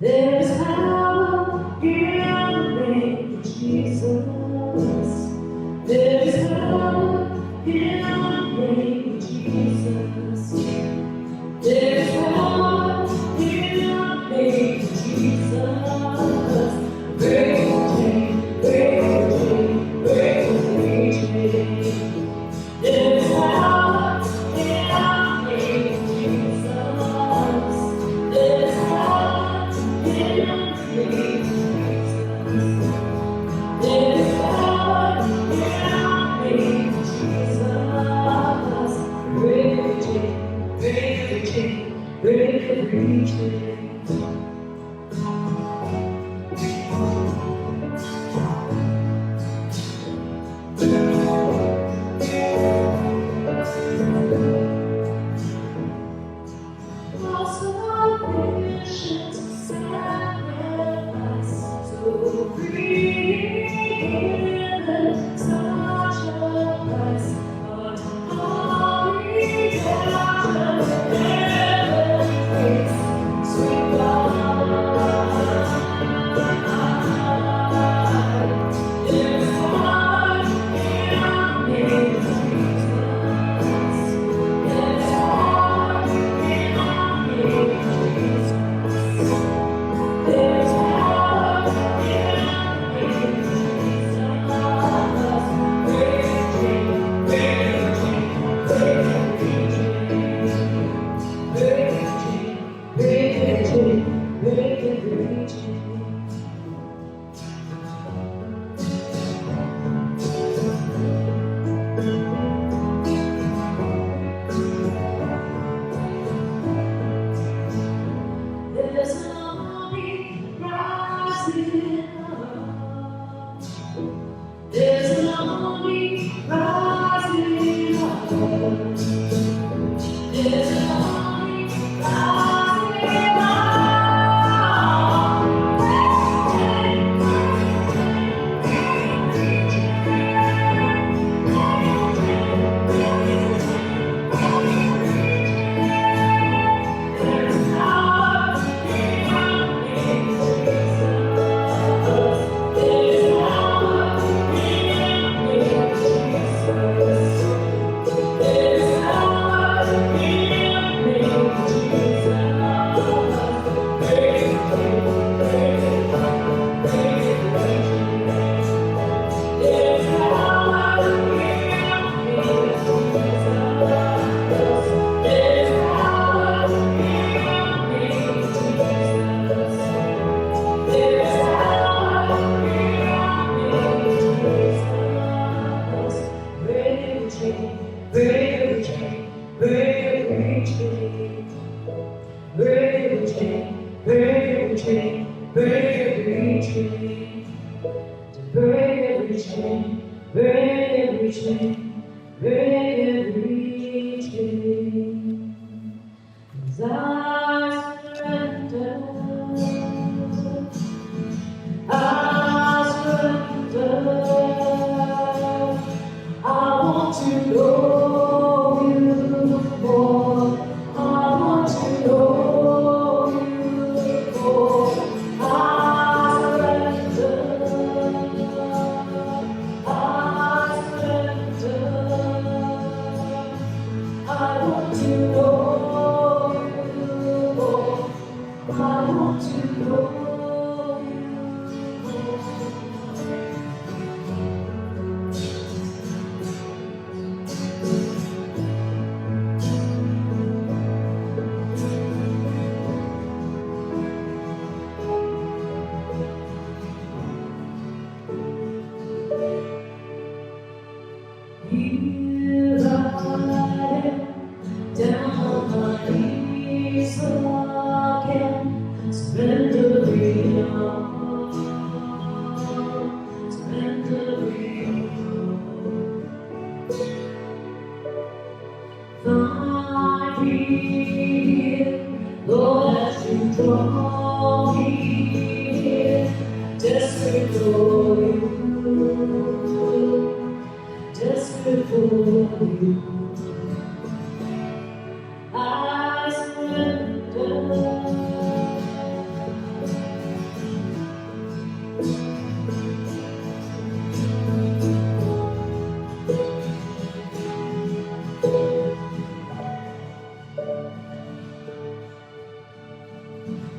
There's power in the name of Jesus. There's power in the name of Jesus. There's power in the name of Jesus. Break the chain, break the chain, break the chain. There's power in the name of Jesus. There's power in the name of Jesus. There's power in the name of Jesus. Break the chain, break the chain, break every chain.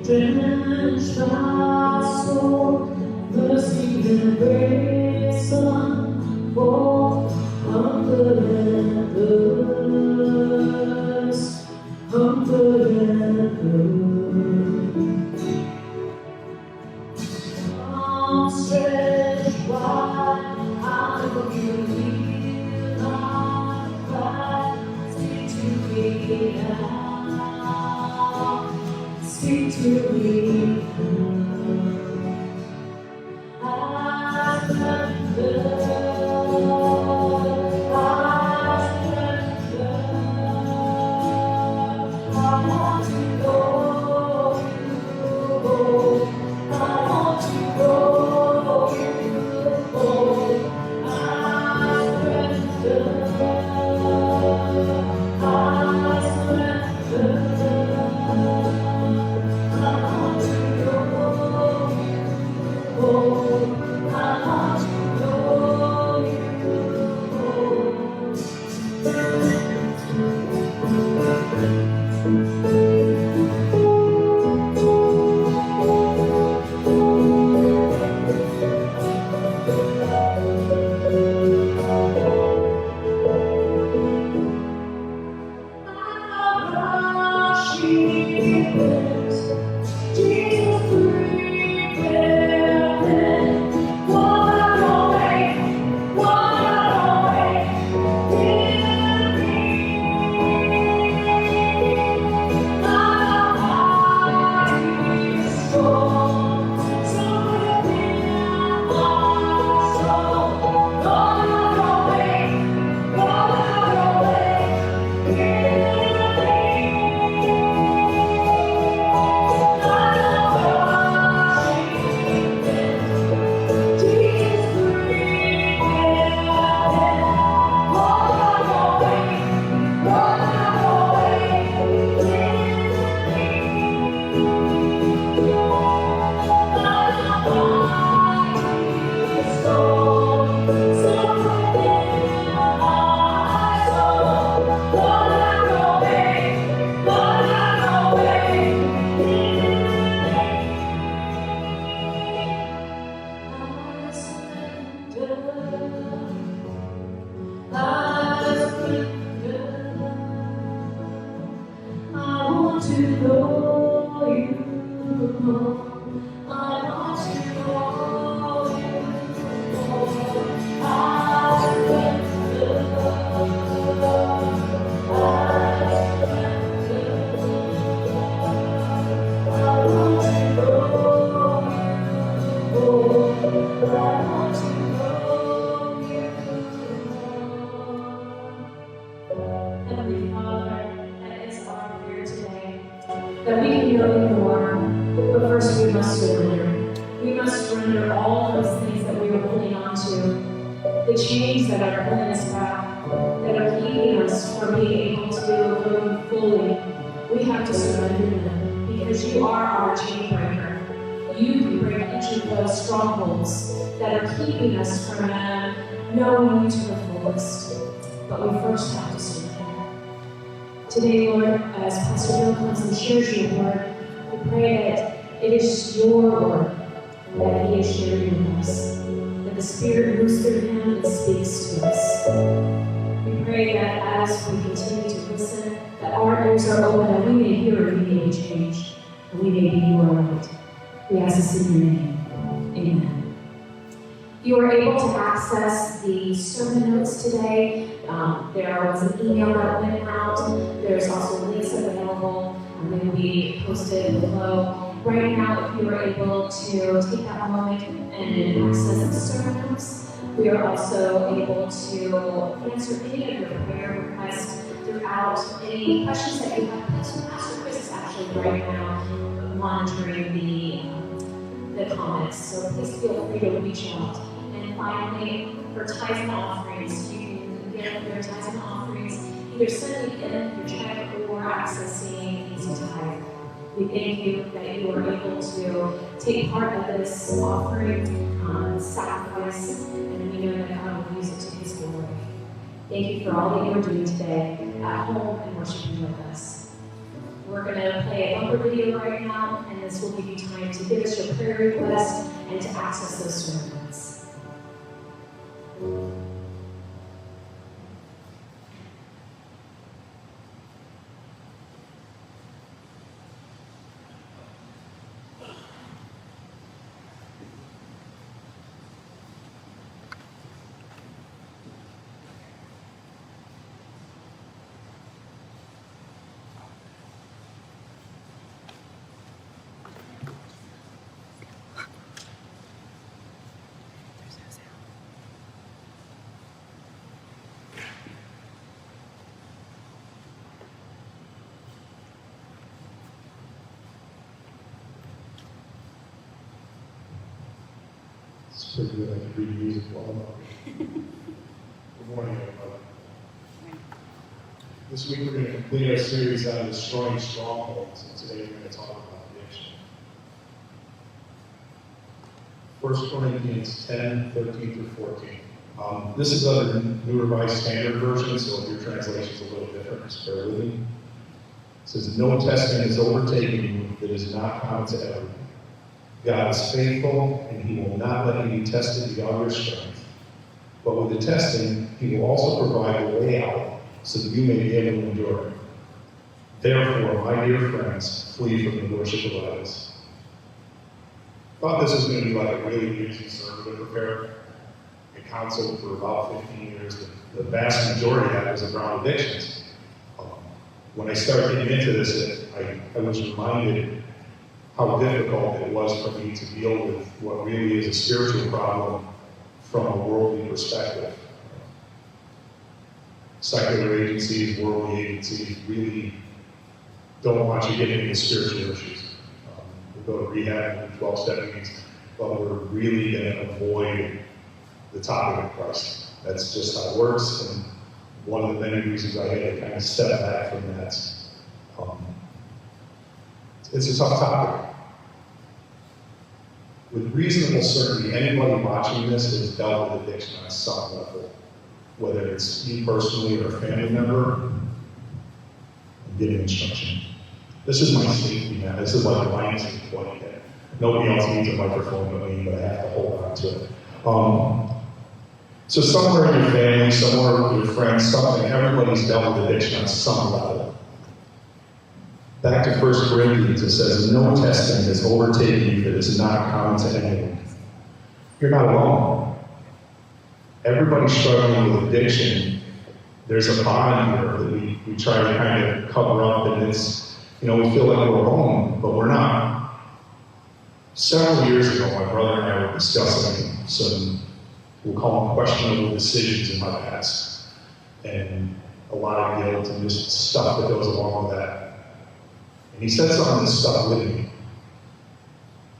Drench my soul, mercy and grace unfold, hunger and thirst, hunger and thirst. Arms stretched wide, I'm looking real on fire. Speak to me now, speak to me now. I surrender, I surrender. I want to know you, I want to know you. I surrender, I surrender. I want to know you, I want to know you. Jesus, prepare one away, in me. My body is strong, so within my soul, one away, in me. I want to know you. I want to know you. I surrender. I want to know you. I want to know you. Heavenly Father, that is our prayer today, that we can know you more, but first we must surrender. We must surrender all those things that we are holding on to, the chains that are holding us back, that are keeping us from being able to live fully. We have to surrender them, because you are our chain breaker. You can break each of those strongholds that are keeping us from knowing you to the fullest. But we first have to surrender. Today, Lord, as Pastor Bill comes and shares your word, we pray that it is your word that he is sharing with us, that the Spirit moves through him and speaks to us. We pray that as we continue to listen, that our ears are open, that we may hear and we may be changed, and we may be your light. We ask this in your name. Amen. You are able to access the sermon notes today. There was an email that went out. There's also links available, and they will be posted below. Right now, if you are able to take that moment and access the sermon notes, we are also able to answer any of your prayer requests throughout. Any questions that you have, Pastor Chris is actually right now monitoring the comments, so please feel free to reach out. And finally, for tithes and offerings, you can get your tithes and offerings either sending in your check or accessing Easy Tithe. We thank you that you are able to take part of this offering, sacrifice, and we know that God will use it to his glory. Thank you for all that you are doing today at home and worshiping with us. We're going to play a bumper video right now, and this will give you time to give us your prayer requests and to access those sermons. It's pretty good. I can read music well enough. Good morning, everybody. This week we're going to complete our series on destroying strongholds, and today we're going to talk about addiction. 1 Corinthians 10, 13 through 14. This is under New Revised Standard Version, so if your translation is a little different, just bear with me. It says, "No testing has overtaken you that is not common to everyone. God is faithful, and he will not let you be tested beyond your strength. But with the testing, he will also provide a way out so that you may be able to endure it. Therefore, my dear friends, flee from the worship of idols." I thought this was going to be like a really easy sermon to prepare. I counseled for about 15 years. The vast majority of that was around addictions. When I started getting into this, I was reminded how difficult it was for me to deal with what really is a spiritual problem from a worldly perspective. Secular agencies, worldly agencies really don't want you getting into spiritual issues. We go to rehab and 12-step meetings, but we're really going to avoid the topic of Christ. That's just how it works, and one of the many reasons I had to kind of step back from that. It's a tough topic. With reasonable certainty, anybody watching this has dealt with addiction on some level, whether it's you personally or a family member. I'm getting instruction. This is my safety net. This is like a line point. Nobody else needs a microphone but me, but I have to hold on to it. So somewhere in your family, somewhere with your friends, something, everybody's dealt with addiction on some level. Back to 1 Corinthians, it says, "No testing has overtaken you that is not common to anyone." You're not alone. Everybody's struggling with addiction. There's a bond here that we try to kind of cover up, and it's, we feel like we're alone, but we're not. Several years ago, my brother and I were discussing some, we'll call them questionable decisions in my past, and a lot of guilt and just stuff that goes along with that. And he said something that stuck with me.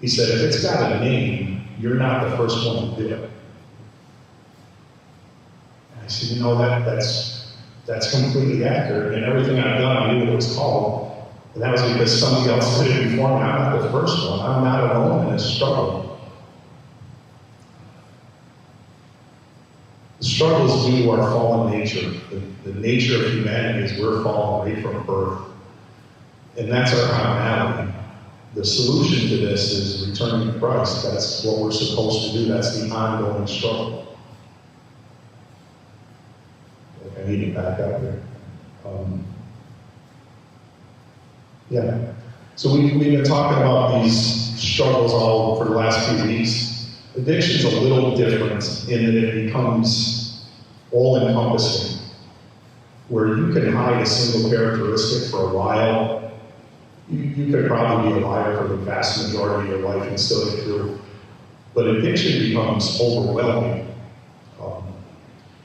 He said, if it's got a name, you're not the first one to do it. And I said, that's completely accurate. And everything I've done, I knew what it was called. And that was because somebody else did it before me. I'm not the first one. I'm not alone in this struggle. The struggle is due to our fallen nature. The nature of humanity is we're fallen right from birth. And that's our commonality. The solution to this is returning to Christ. That's what we're supposed to do. That's the ongoing struggle. I need to back up here. So we've been talking about these struggles all for the last few weeks. Addiction's a little different in that it becomes all-encompassing, where you can hide a single characteristic for a while. You could probably be a liar for the vast majority of your life and still get through. But addiction becomes overwhelming.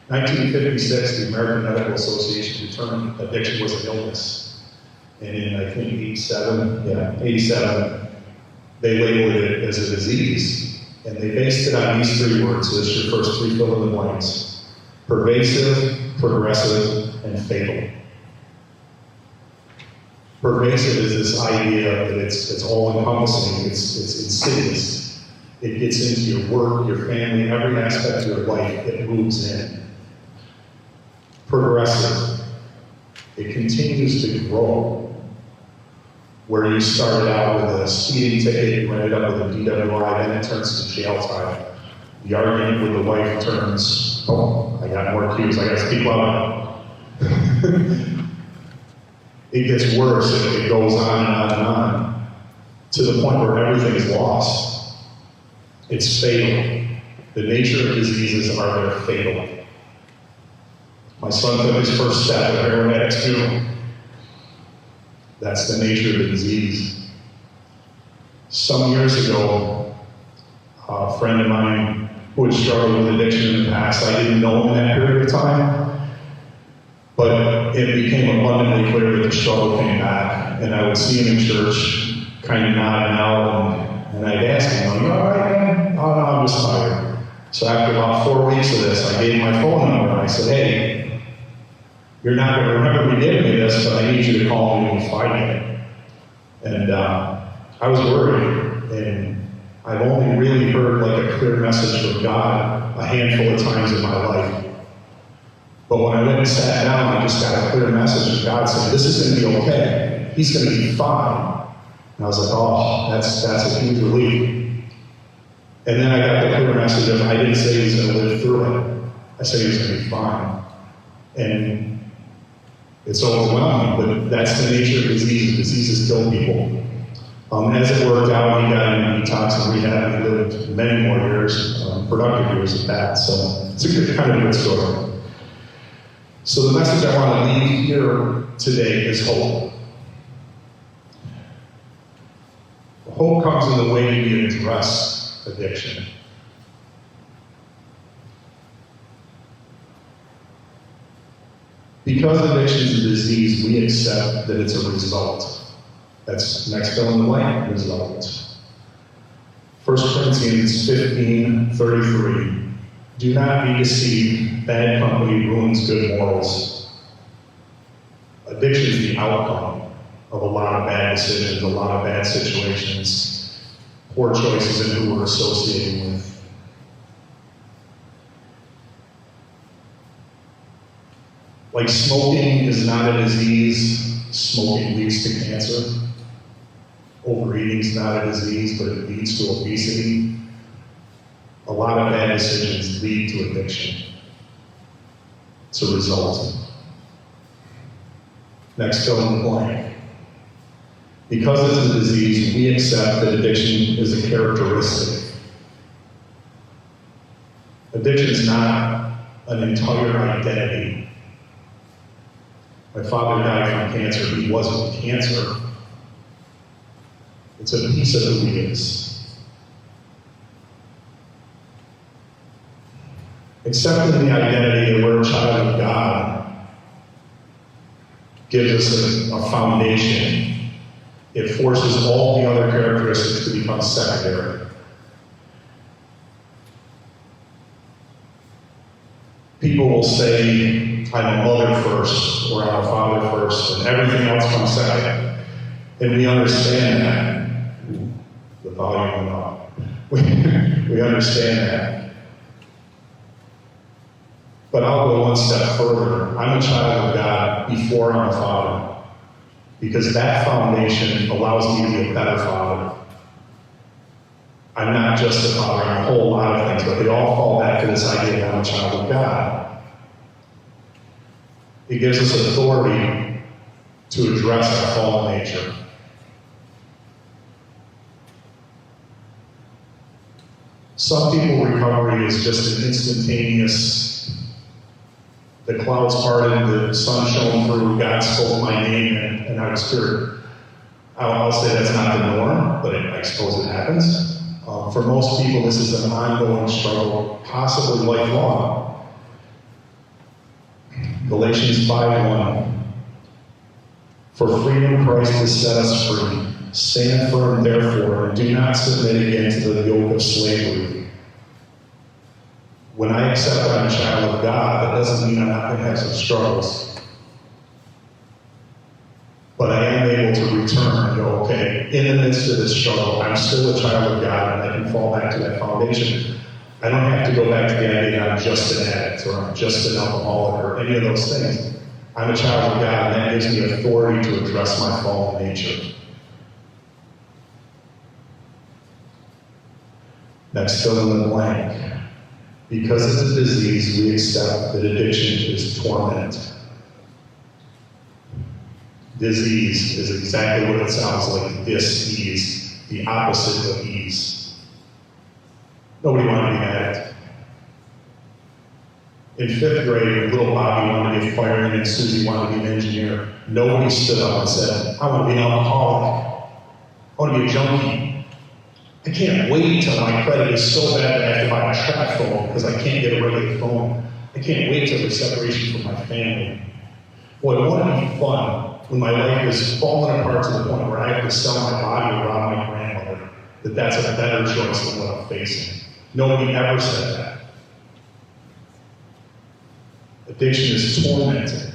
1956, the American Medical Association determined addiction was an illness. And in, I think, 87, they labeled it as a disease. And they based it on these three words. So this is your first three fill in the blanks: pervasive, progressive, and fatal. Pervasive is this idea that it's all-encompassing, it's insidious. It gets into your work, your family, every aspect of your life. It moves in. Progressive, it continues to grow. where you started out with a speeding ticket, you ended up with a DWI, then it turns to jail time. The argument with the wife turns, oh, I got more cues, I gotta speak louder. It gets worse, it goes on and on and on, to the point where everything is lost. It's fatal. The nature of diseases are they're fatal. My son took his first step at a heroin addict's funeral. That's the nature of the disease. Some years ago, a friend of mine who had struggled with addiction in the past, I didn't know him in that period of time, but it became abundantly clear that the struggle came back, and I would see him in church, kind of nodding out, and I'd ask him, "Are you all right, man?" "Oh, no, I'm just tired." So after about 4 weeks of this, I gave him my phone number, and I said, "Hey, you're not going to remember me giving me this, but I need you to call me when you find it." And I was worried, and I've only really heard like a clear message from God a handful of times in my life. But when I went and sat down, I just got a clear message from God saying, "This is going to be okay. He's going to be fine." And I was like, "Oh, that's a huge relief." And then I got the clear message of, I didn't say he was going to live through it. I said he was going to be fine. And it's overwhelming, but that's the nature of disease. Diseases kill people. As it worked out, he got into detox and rehab, and he lived many more years, productive years at that. So it's a good, kind of good story. So the message I want to leave here today is hope. Hope comes in the way we address addiction. Because addiction is a disease, we accept that it's a result. That's next fill in the blank, result. 1 Corinthians 15:33. Do not be deceived. Bad company ruins good morals. Addiction is the outcome of a lot of bad decisions, a lot of bad situations, poor choices in who we're associating with. Like smoking is not a disease, smoking leads to cancer. Overeating is not a disease, but it leads to obesity. A lot of bad decisions lead to addiction. It's a result. Next, fill in the blank. Because it's a disease, we accept that addiction is a characteristic. Addiction is not an entire identity. My father died from cancer. He wasn't cancer. It's a piece of who he is. Accepting the identity that we're a child of God gives us a foundation. It forces all the other characteristics to become secondary. People will say, I'm a mother first, or I'm a father first, and everything else comes second. And we understand that. The volume went up. We understand that. But I'll go one step further. I'm a child of God before I'm a father. Because that foundation allows me to be a better father. I'm not just a father, I'm a whole lot of things, but they all fall back to this idea that I'm a child of God. It gives us authority to address our fallen nature. Some people, recovery is just an instantaneous, the clouds parted, the sun shone through, God spoke my name, and I was cured. I'll say that's not the norm, but I suppose it happens. For most people, this is an ongoing struggle, possibly lifelong. Galatians 5:1. For freedom Christ has set us free. Stand firm, therefore, and do not submit again to the yoke of slavery. When I accept that I'm a child of God, that doesn't mean I'm not going to have some struggles. But I am able to return and go, okay, in the midst of this struggle, I'm still a child of God, and I can fall back to that foundation. I don't have to go back to the idea that I'm just an addict, or I'm just an alcoholic, or any of those things. I'm a child of God, and that gives me authority to address my fallen nature. Next, fill in the blank. Because it's a disease, we accept that addiction is torment. Disease is exactly what it sounds like, dis-ease, the opposite of ease. Nobody wanted to be an addict. In 5th grade, little Bobby wanted to be a fireman and Susie wanted to be an engineer. Nobody stood up and said, I want to be an alcoholic. I want to be a junkie. I can't wait till my credit is so bad that I have to buy a track phone because I can't get a regular phone. I can't wait till there's separation from my family. Boy, I want to be fun when my life is falling apart to the point where I have to sell my body around my grandmother, that's a better choice than what I'm facing. Nobody ever said that. Addiction is tormenting.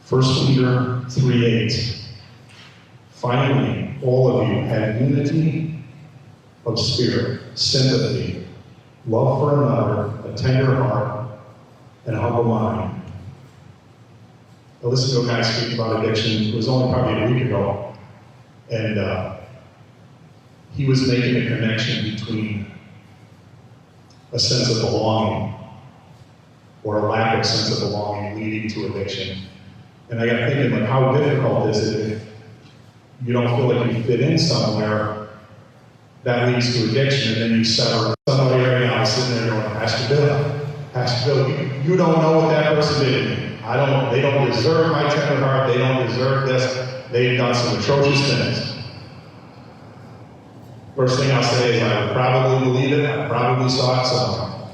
1 Peter 3:8. Finally, all of you have unity of spirit, sympathy, love for another, a tender heart, and a humble mind. I listened to a guy speak about addiction. It was only probably a week ago, and he was making a connection between a sense of belonging or a lack of sense of belonging leading to addiction. And I got thinking, like, how difficult is it if you don't feel like you fit in somewhere that leads to addiction, and then you sever somebody right now sitting there going, Pastor Bill, you don't know what that person did to me. They don't deserve my tender heart, they don't deserve this, they've done some atrocious things. First thing I'll say is I would probably believe it, I probably saw it somewhere.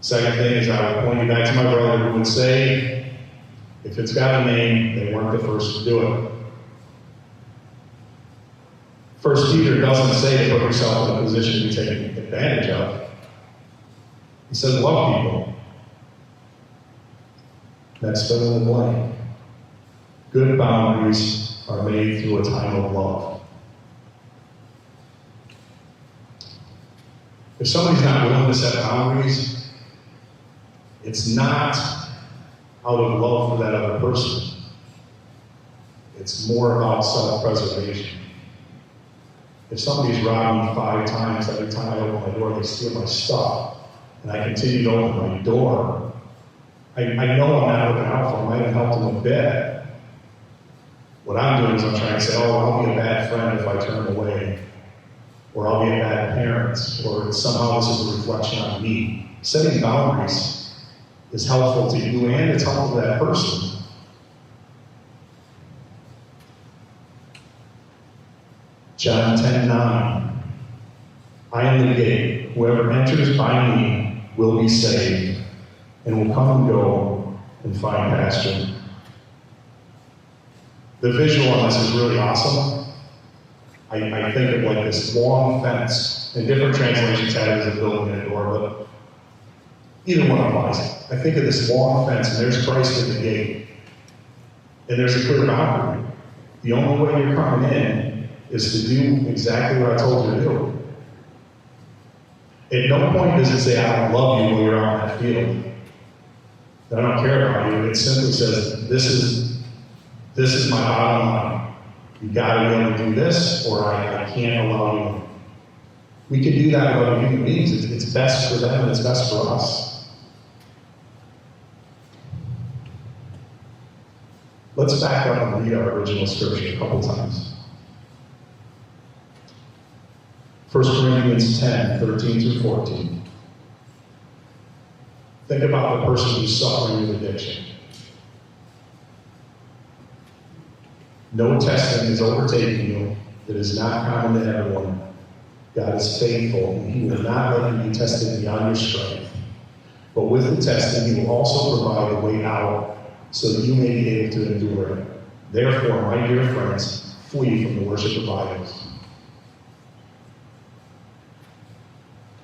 Second thing is I would point you back to my brother who would say, if it's got a name, they weren't the first to do it. 1 Peter doesn't say to put yourself in a position to be taken advantage of. He says love people. Next, fill in the blank. Good boundaries are made through a time of love. If somebody's not willing to set boundaries, it's not out of love for that other person. It's more about self-preservation. If somebody's robbed me 5 times, every time I open my door, they steal my stuff, and I continue to open my door, I know I'm not looking out for them. I haven't helped them a bit. What I'm doing is I'm trying to say, I'll be a bad friend if I turn away, or I'll be a bad parent, or somehow this is a reflection on me. Setting boundaries is helpful to you, and it's helpful to that person. John 10:9. I am the gate. Whoever enters by me will be saved, and will come and go and find pasture. The visual on this is really awesome. I think of like this long fence, and different translations have it as a building and a door, but either one applies. I think of this long fence, and there's Christ at the gate, and there's a clear boundary. The only way you're coming in is to do exactly what I told you to do. At no point does it say, I don't love you when you're out in that field. I don't care about you. It simply says, this is my bottom line. You gotta be able to do this, or I can't allow you. We can do that with other human beings. It's best for them and it's best for us. Let's back up and read our original scripture a couple times. 1 Corinthians 10:13-14. Think about the person who's suffering with addiction. No testing is overtaking you that is not common to everyone. God is faithful, and He will not let you be tested beyond your strength. But with the testing, He will also provide a way out so that you may be able to endure it. Therefore, my dear friends, flee from the worship of idols.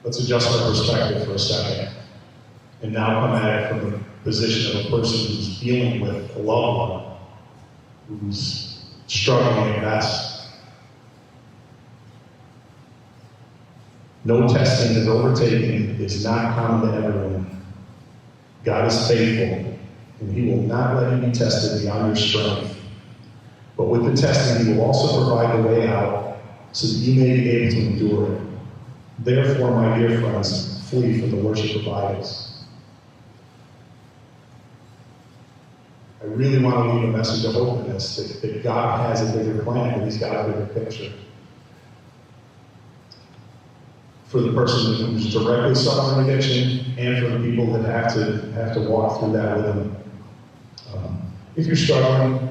Let's adjust our perspective for a second, and now come at it from the position of a person who's dealing with a loved one, who's struggling at best. No testing is overtaken, is not common to everyone. God is faithful, and He will not let you be tested beyond your strength. But with the testing, He will also provide the way out so that you may be able to endure it. Therefore, my dear friends, flee from the worship of idols. I really want to leave a message of hope in this, that God has a bigger plan, that He's got a bigger picture. For the person who's directly suffering addiction, and for the people that have to walk through that with them. If you're struggling,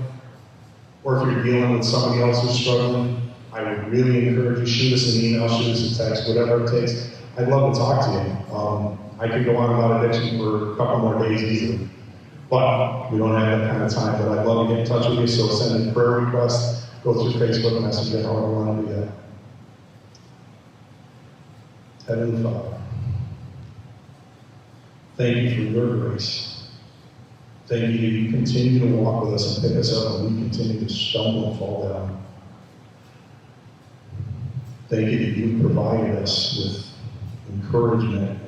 or if you're dealing with somebody else who's struggling, I would really encourage you, shoot us an email, shoot us a text, whatever it takes. I'd love to talk to you. I could go on about addiction for a couple more days easily, but we don't have that kind of time. But I'd love to get in touch with you, so send a prayer request, go through Facebook Messenger, however you want to do that. Heavenly Father, thank you for your grace. Thank you that you continue to walk with us and pick us up when we continue to stumble and fall down. Thank you that you provided us with encouragement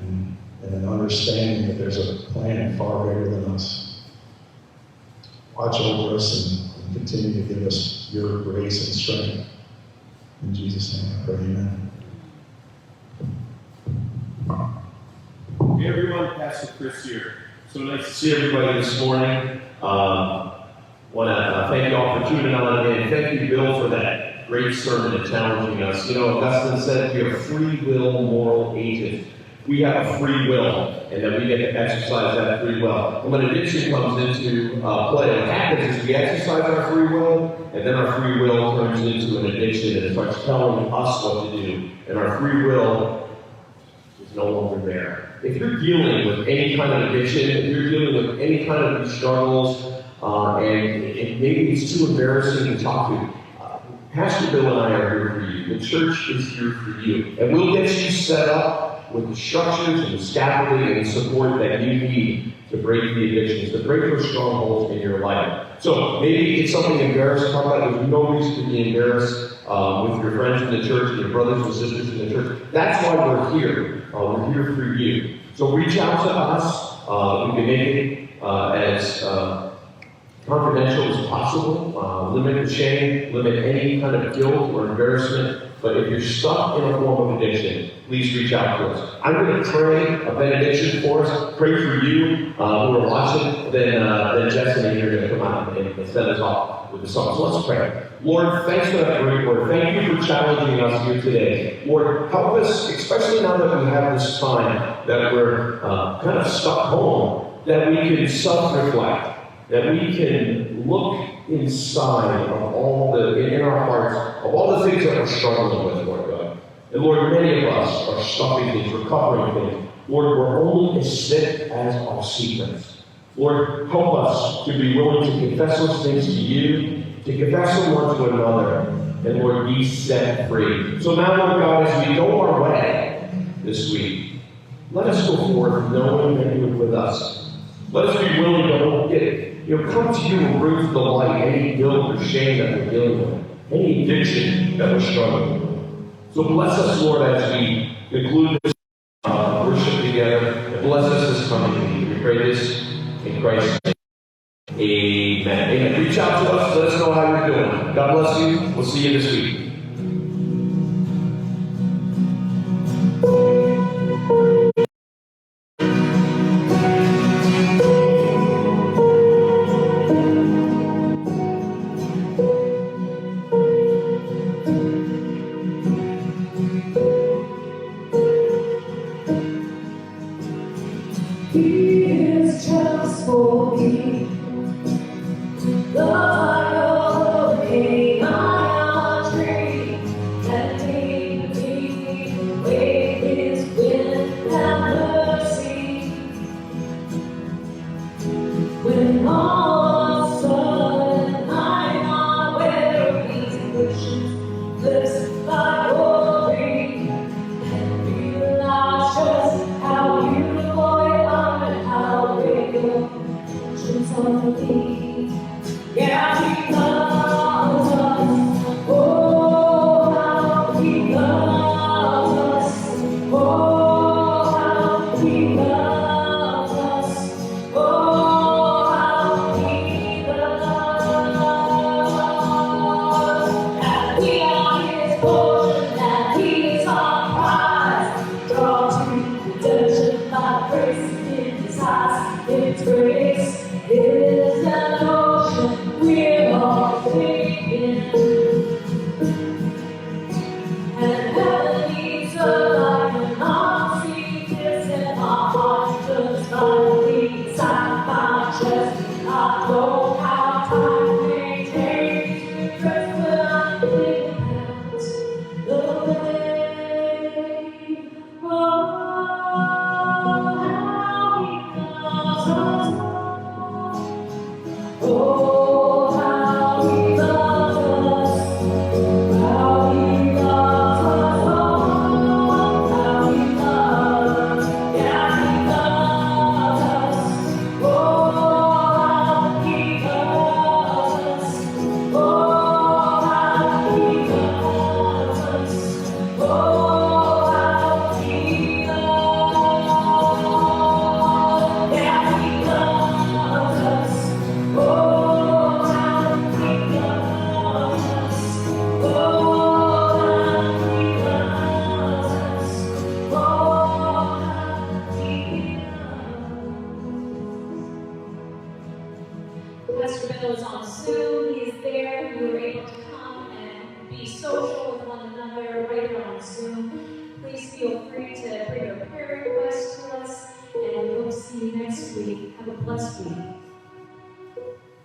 and an understanding that there's a plan far bigger than us. Watch over us and continue to give us your grace and strength. In Jesus' name I pray, amen. Hey everyone, Pastor Chris here. So nice to see everybody this morning. Want to thank you all for tuning on, and thank you, Bill, for that great sermon and challenging us. You know, Augustine said we are free will moral agents. We have a free will, and then we get to exercise that free will. And when addiction comes into play, what happens is we exercise our free will, and then our free will turns into an addiction, and it starts telling us what to do. And our free will is no longer there. If you're dealing with any kind of addiction, if you're dealing with any kind of these struggles, and maybe it's too embarrassing to talk to, Pastor Bill and I are here for you. The church is here for you. And we'll get you set up with the structures and the scaffolding and the support that you need to break the addictions, to break those strongholds in your life. So maybe it's something embarrassing to talk about. There's no reason to be embarrassed with your friends in the church and your brothers and sisters in the church. That's why we're here. We're here for you. So reach out to us. We can make it as confidential as possible. Limit the shame, limit any kind of guilt or embarrassment. But if you're stuck in a form of addiction, please reach out to us. I'm going to pray a benediction for us, pray for you who are watching. Then Jess and Amy are going to come out and send us off with the song. So let's pray. Lord, thanks for that great word. Thank you for challenging us here today. Lord, help us, especially now that we have this time that we're kind of stuck home, that we can self-reflect, that we can look inside of in our hearts, of all the things that we're struggling with, Lord God. And Lord, many of us are stuffing things, recovering things. Lord, we're only as sick as our secrets. Lord, help us to be willing to confess those things to you, to confess them one to another, and Lord, be set free. So now, Lord God, as we go our way this week, let us go forth knowing that you're with us. Let us be willing to come to you and bring to the light any guilt or shame that we're dealing with, any addiction that we're struggling with. So bless us, Lord, as we conclude this worship together, and bless us this coming week. We pray this in Christ's name. Amen. Amen. Reach out to us. Let us know how you're doing. God bless you. We'll see you this week. He is just for me. The light of the King, my tree, and lead me with His wind and mercy. When all of a sudden I'm not where His wishes lives my glory, and realize just how beautiful and how big your dreams are me. Yeah, He loves us. Oh, how He loves us. Oh, how He loves us. Oh, how He loves us. And we are His portion. be social with one another right here on Zoom. Please feel free to bring your prayer requests to us, and we hope to see you next week. Have a blessed week.